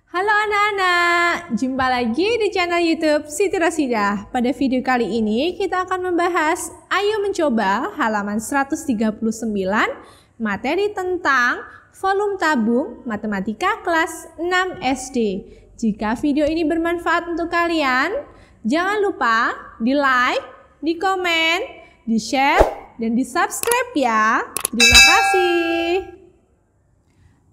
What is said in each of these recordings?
Halo anak-anak, jumpa lagi di channel YouTube Siti Rosidah. Pada video kali ini kita akan membahas Ayo Mencoba halaman 139 materi tentang volume tabung matematika kelas 6 SD. Jika video ini bermanfaat untuk kalian, jangan lupa di like, di komen, di share, dan di subscribe ya. Terima kasih.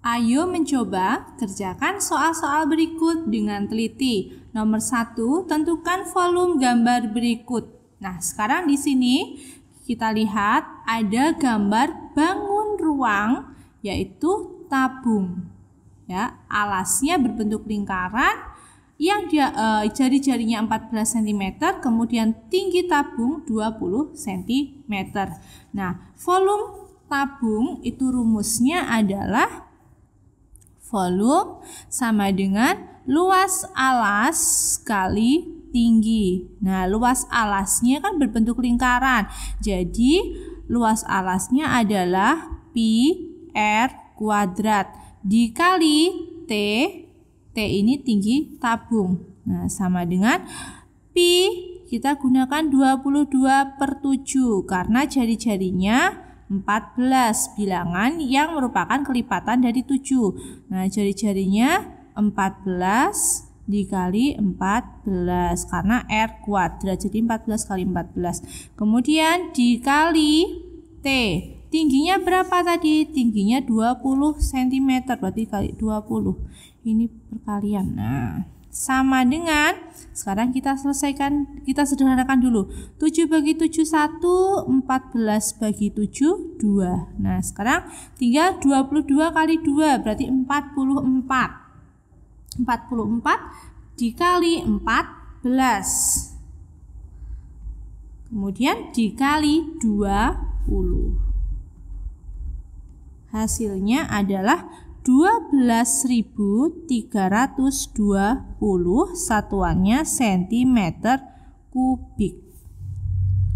Ayo mencoba, kerjakan soal-soal berikut dengan teliti. Nomor 1, tentukan volume gambar berikut. Nah, sekarang di sini kita lihat ada gambar bangun ruang, yaitu tabung. Ya, alasnya berbentuk lingkaran yang jari-jarinya 14 cm, kemudian tinggi tabung 20 cm. Nah, volume tabung itu rumusnya adalah volume sama dengan luas alas kali tinggi. Nah, luas alasnya kan berbentuk lingkaran. Jadi, luas alasnya adalah pi r kuadrat dikali T. T ini tinggi tabung. Nah, sama dengan pi kita gunakan 22/7 karena jari-jarinya 14 bilangan yang merupakan kelipatan dari 7. Nah, jari-jarinya 14 dikali 14 karena R kuadrat, jadi 14 kali 14. Kemudian dikali T. Tingginya berapa tadi? Tingginya 20 cm, berarti kali 20. Ini perkalian. Nah, sama dengan, sekarang kita sederhanakan dulu. 7 bagi 7 1, 14 bagi 7 2. Nah, sekarang tinggal 22 kali 2 berarti 44. 44 dikali 14. Kemudian dikali 20. Hasilnya adalah 12.320, satuannya cm kubik.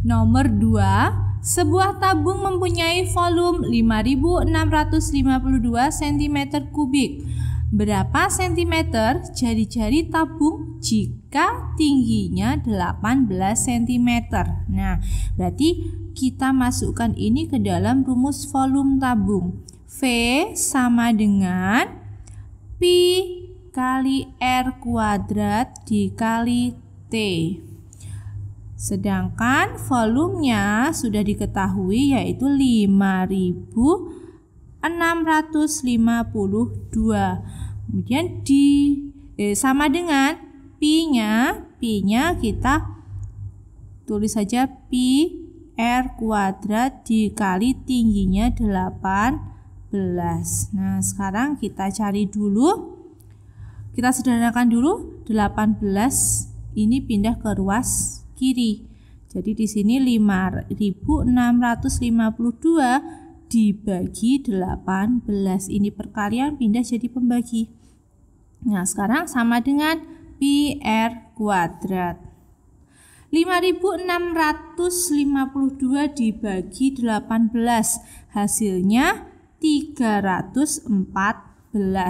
Nomor 2, sebuah tabung mempunyai volume 5.652 cm kubik. Berapa cm jari-jari tabung jika tingginya 18 cm? Nah, berarti kita masukkan ini ke dalam rumus volume tabung. V sama dengan pi kali R kuadrat dikali T. Sedangkan volumenya sudah diketahui yaitu 5.652. Kemudian sama dengan pi-nya kita tulis saja pi R kuadrat dikali tingginya 18. Nah, sekarang kita cari dulu. Kita sederhanakan dulu. 18 ini pindah ke ruas kiri. Jadi di sini 5.652 dibagi 18. Ini perkalian pindah jadi pembagi. Nah, sekarang sama dengan pi R kuadrat. 5.652 dibagi 18. Hasilnya 314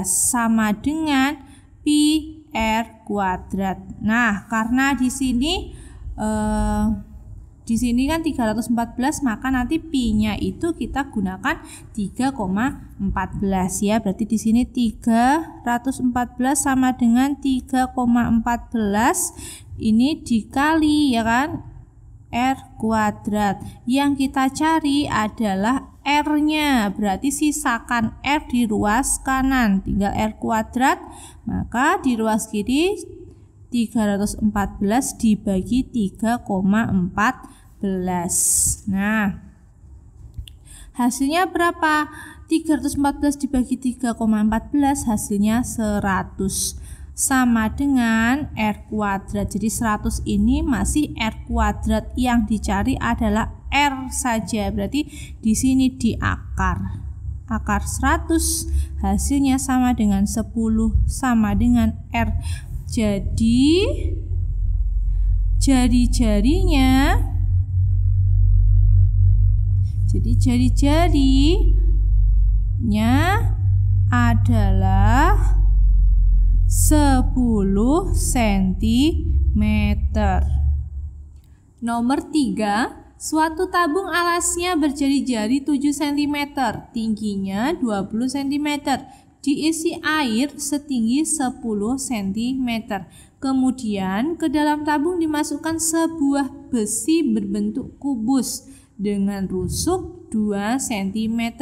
sama dengan pi R kuadrat. Nah, karena di sini kan 314, maka nanti pi-nya itu kita gunakan 3,14 ya. Berarti di sini 314 sama dengan 3,14. Ini dikali ya kan R kuadrat. Yang kita cari adalah R-nya, berarti sisakan R di ruas kanan, tinggal R kuadrat, maka di ruas kiri 314 dibagi 3,14. Nah, hasilnya berapa? 314 dibagi 3,14 hasilnya 100. Sama dengan R kuadrat. Jadi 100 ini masih R kuadrat, yang dicari adalah R saja. Berarti di sini di akar 100 hasilnya sama dengan 10 sama dengan R. Jadi jari-jarinya adalah cm. Nomor 3, suatu tabung alasnya berjari-jari 7 cm, tingginya 20 cm, diisi air setinggi 10 cm. Kemudian ke dalam tabung dimasukkan sebuah besi berbentuk kubus dengan rusuk 2 cm.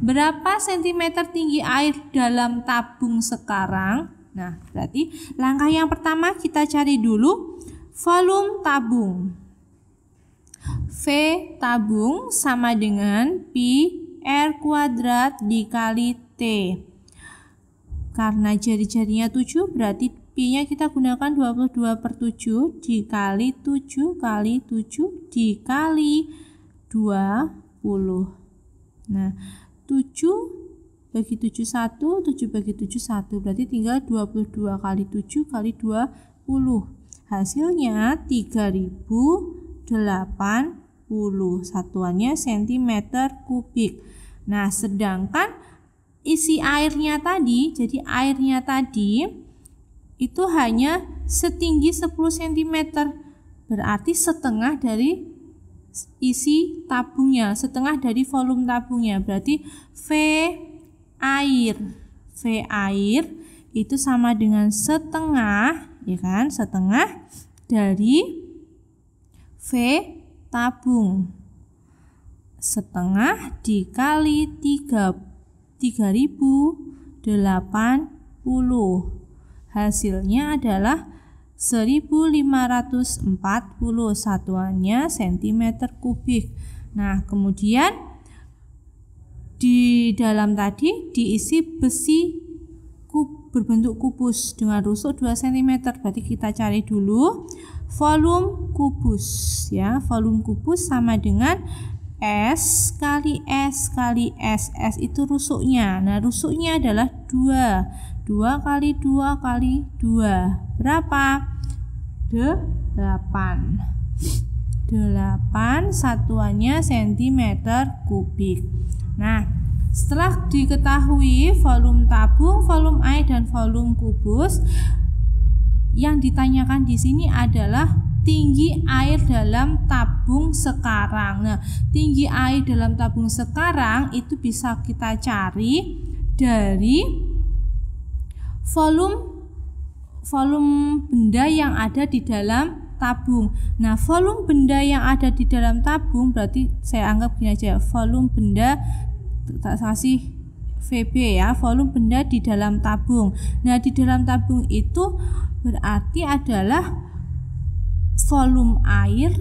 Berapa cm tinggi air dalam tabung sekarang? Nah, berarti langkah yang pertama kita cari dulu volume tabung. V tabung sama dengan pi R kuadrat dikali T. Karena jari-jarinya 7 berarti pi-nya kita gunakan 22/7 dikali 7 kali 7 dikali 20. Nah, 7 bagi 7 1, 7 bagi 7 1, berarti tinggal 22 kali 7 kali 20. Hasilnya 3080, satuannya cm kubik. Nah, sedangkan isi airnya tadi, jadi airnya tadi itu hanya setinggi 10 cm, berarti setengah dari isi tabungnya, setengah dari volume tabungnya. Berarti V air itu sama dengan setengah, ya kan, setengah dari V tabung. Setengah dikali 3080, hasilnya adalah 1540, satuannya cm kubik. Nah, kemudian di dalam tadi diisi besi berbentuk kubus dengan rusuk 2 cm. Berarti kita cari dulu volume kubus, ya. Volume kubus sama dengan S kali S kali S. S itu rusuknya. Nah, rusuknya adalah 2. 2 kali 2 kali 2. Berapa? 8. 8, satuannya cm kubik. Nah, setelah diketahui volume tabung, volume air, dan volume kubus, yang ditanyakan di sini adalah tinggi air dalam tabung sekarang. Nah, tinggi air dalam tabung sekarang itu bisa kita cari dari volume benda yang ada di dalam tabung. Nah, volume benda yang ada di dalam tabung berarti saya anggap gini aja, volume benda, tak kasih VB ya, volume benda di dalam tabung. Nah, di dalam tabung itu berarti adalah volume air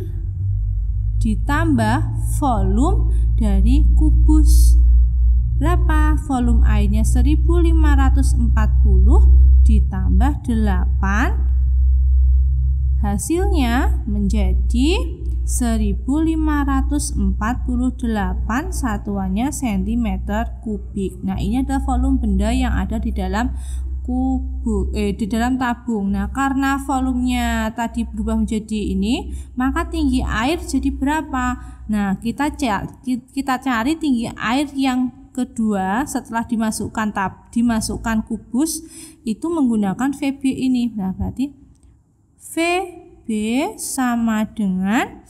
ditambah volume dari kubus. Berapa? Volume airnya 1540 ditambah 8, hasilnya menjadi 1548, satuannya cm kubik. Nah, ini adalah volume benda yang ada di dalam di dalam tabung. Nah, karena volumenya tadi berubah menjadi ini, maka tinggi air jadi berapa? Nah, kita cari tinggi air yang kedua setelah dimasukkan kubus itu menggunakan VB ini. Nah, berarti VB sama dengan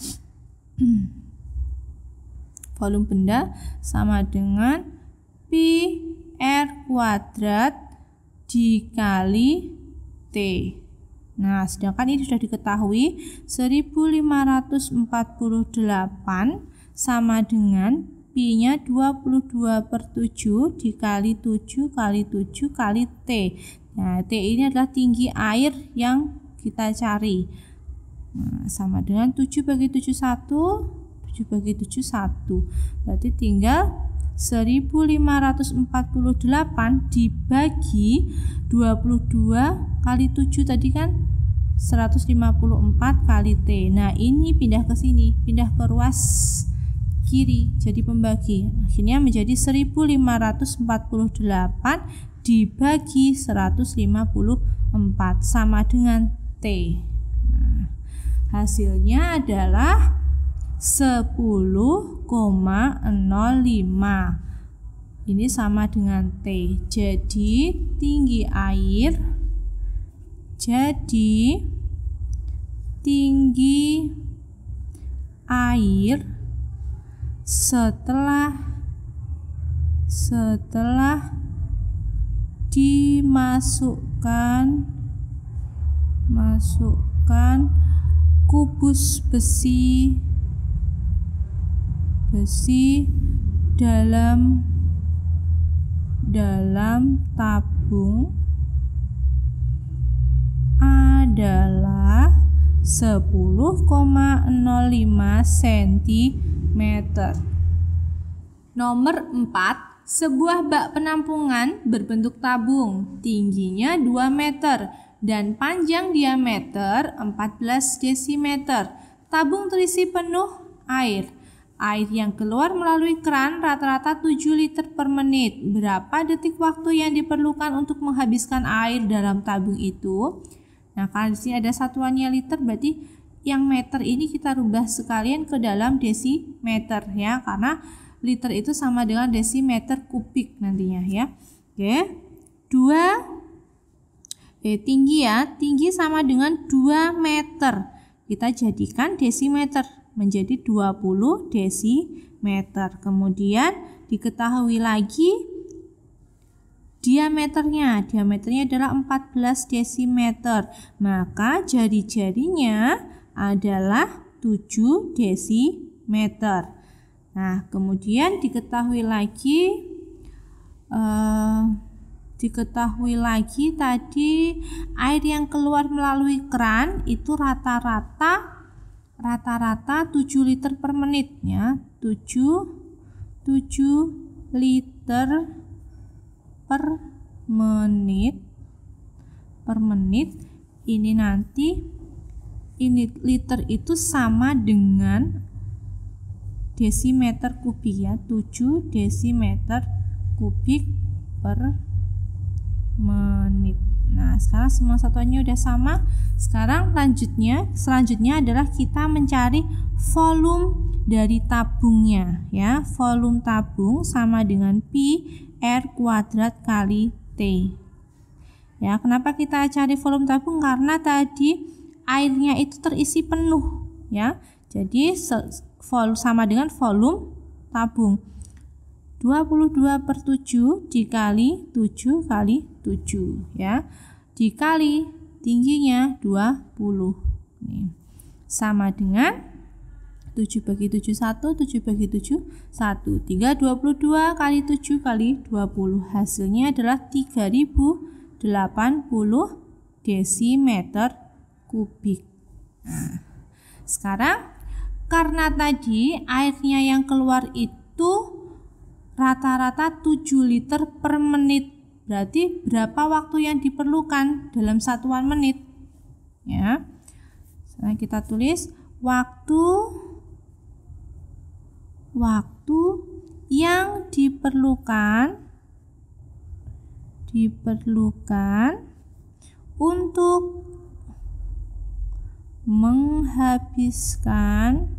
volume benda sama dengan pi R kuadrat dikali T. Nah, sedangkan ini sudah diketahui 1548 sama dengan pi-nya 22/7 dikali 7 kali 7 kali T. Nah, T ini adalah tinggi air yang kita cari. Nah, sama dengan 7 bagi 7 1, 7 bagi 7 1. Berarti tinggal 1548 dibagi 22 kali 7 tadi kan 154 kali T. Nah, ini pindah ke sini, pindah ke ruas kiri jadi pembagi. Akhirnya menjadi 1548 dibagi 154 sama dengan T. Nah, hasilnya adalah 10,05. Ini sama dengan T. Jadi tinggi air Jadi tinggi air setelah dimasukkan kubus besi dalam tabung adalah 10,05 cm. Nomor 4, sebuah bak penampungan berbentuk tabung, tingginya 2 meter dan panjang diameter 14 dm. Tabung terisi penuh air. Air yang keluar melalui keran rata-rata 7 liter per menit. Berapa detik waktu yang diperlukan untuk menghabiskan air dalam tabung itu? Nah, kalau di sini ada satuannya liter, berarti yang meter ini kita rubah sekalian ke dalam desimeter ya, karena liter itu sama dengan desimeter kubik nantinya ya. Oke. Tinggi sama dengan 2 meter. Kita jadikan desimeter menjadi 20 desimeter. Kemudian diketahui lagi diameternya adalah 14 desimeter, maka jari-jarinya adalah 7 desimeter. Nah, kemudian diketahui lagi tadi air yang keluar melalui keran itu rata-rata 7 liter per menit ya, 7 liter per menit. Ini nanti liter itu sama dengan desimeter kubik ya, 7 desimeter kubik per menit. Nah, sekarang semua satuannya udah sama. Sekarang selanjutnya adalah kita mencari volume dari tabungnya ya. Volume tabung sama dengan pi R kuadrat kali T. Ya, kenapa kita cari volume tabung? Karena tadi airnya itu terisi penuh ya. Jadi sama dengan volume tabung. 22/7 dikali 7 kali 7 ya. Dikali tingginya 20. Nih. Sama dengan 7 bagi 7 1, 7 bagi 7 1. 322 kali 7 kali 20. Hasilnya adalah 3080 desimeter kubik. Nah, sekarang karena tadi airnya yang keluar itu rata-rata 7 liter per menit. Berarti berapa waktu yang diperlukan dalam satuan menit? Ya. Sekarang kita tulis waktu yang diperlukan untuk menghabiskan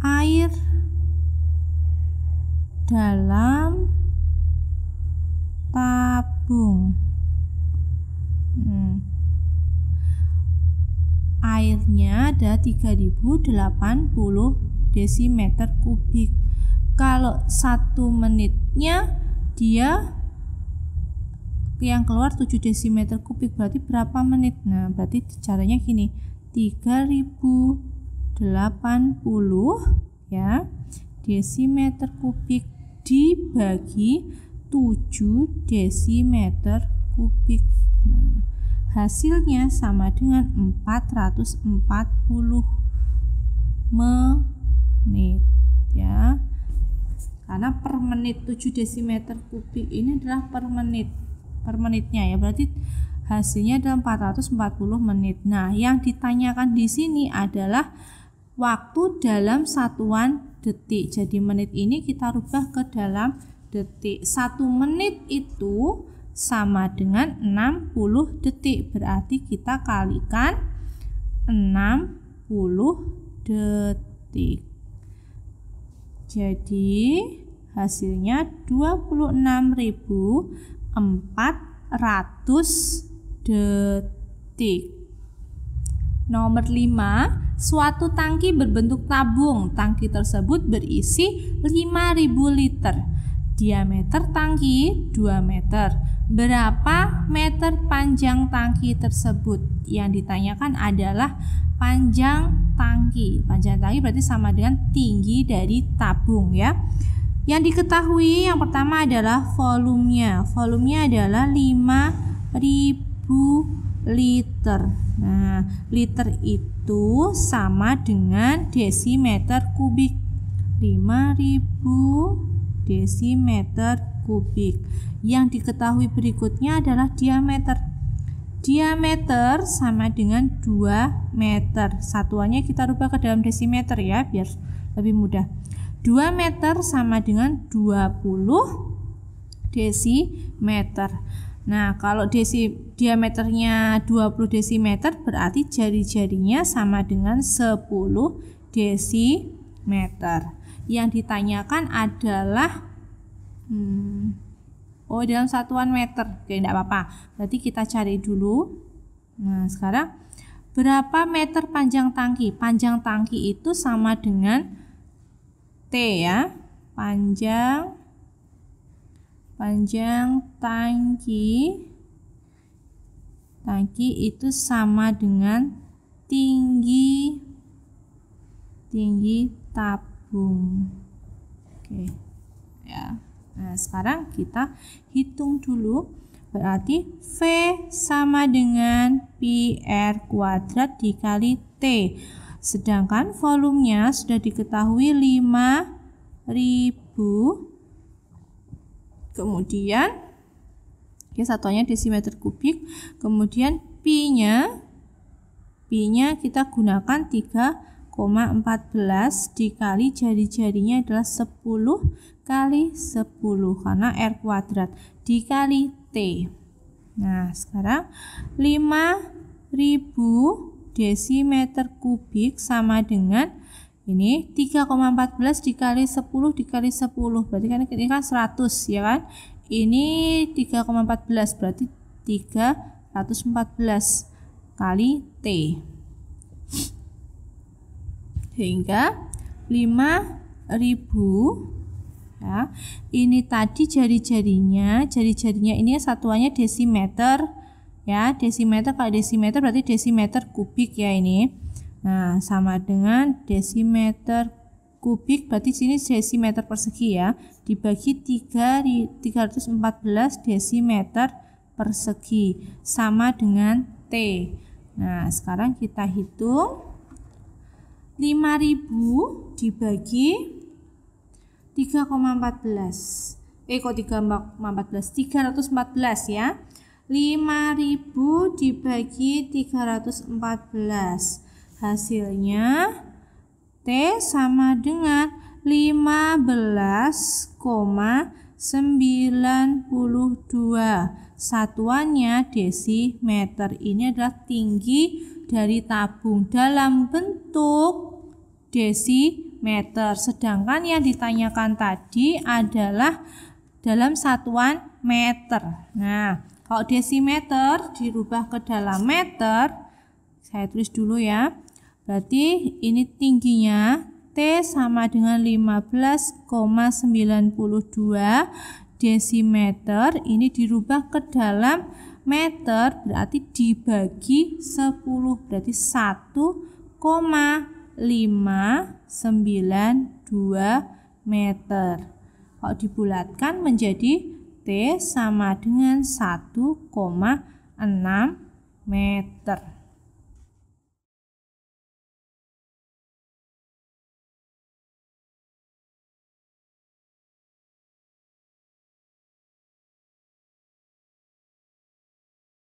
air dalam tabung. Airnya ada 3080 desimeter kubik. Kalau 1 menitnya dia yang keluar 7 desimeter kubik, berarti berapa menit? Nah, berarti caranya gini, 3080 ya desimeter kubik dibagi 7 desimeter kubik. Nah, hasilnya sama dengan 440 menit ya. Karena per menit 7 desimeter kubik ini adalah per menitnya ya. Berarti hasilnya adalah 440 menit. Nah, yang ditanyakan di sini adalah waktu dalam satuan detik. Jadi menit ini kita rubah ke dalam detik. 1 menit itu sama dengan 60 detik. Berarti kita kalikan 60 detik. Jadi Hasilnya 26.400 detik. Nomor 5, suatu tangki berbentuk tabung. Tangki tersebut berisi 5.000 liter. Diameter tangki 2 meter. Berapa meter panjang tangki tersebut? Yang ditanyakan adalah panjang tangki. Panjang tangki berarti sama dengan tinggi dari tabung ya. Yang diketahui yang pertama adalah volumenya. Volumenya adalah 5.000 liter. Nah, liter itu sama dengan desimeter kubik. 5.000 desimeter kubik. Yang diketahui berikutnya adalah diameter. Diameter sama dengan 2 meter. Satuannya kita rubah ke dalam desimeter ya, biar lebih mudah. 2 meter sama dengan 20 desimeter. Nah, kalau diameternya 20 desimeter berarti jari-jarinya sama dengan 10 desimeter. Yang ditanyakan adalah dalam satuan meter. Oke, enggak apa-apa. Berarti kita cari dulu. Nah, sekarang berapa meter panjang tangki? Panjang tangki itu sama dengan T ya. Panjang tangki itu sama dengan tinggi tabung. Oke. Ya. Nah, sekarang kita hitung dulu. Berarti V sama dengan pi R kuadrat dikali T. Sedangkan volumenya sudah diketahui 5.000. Kemudian satuannya desimeter kubik. Kemudian pi-nya kita gunakan 3,14 dikali jari-jarinya adalah 10 kali 10 karena R kuadrat dikali T. Nah, sekarang 5.000 desimeter kubik sama dengan ini 3,14 dikali 10 dikali 10. Berarti kan ini kan 100 ya kan. Ini 3,14 berarti 314 kali T. Sehingga 5.000 ya. Ini tadi jari-jarinya ini satuannya desimeter ya. Desimeter kali desimeter berarti desimeter kubik ya ini. Nah, sama dengan desimeter kubik berarti sini desimeter persegi ya. Dibagi 314 desimeter persegi sama dengan T. Nah, sekarang kita hitung 5.000 dibagi 3,14. Kok 314 ya. 5.000 dibagi 314. Hasilnya T sama dengan 15,92. Satuannya desimeter. Ini adalah tinggi dari tabung dalam bentuk desimeter. Sedangkan yang ditanyakan tadi adalah dalam satuan meter. Nah, kalau desimeter dirubah ke dalam meter, saya tulis dulu ya. Berarti ini tingginya T sama dengan 15,92 desimeter. Ini dirubah ke dalam meter berarti dibagi 10 berarti 1,592 meter. Kalau dibulatkan menjadi T sama dengan 1,6 meter.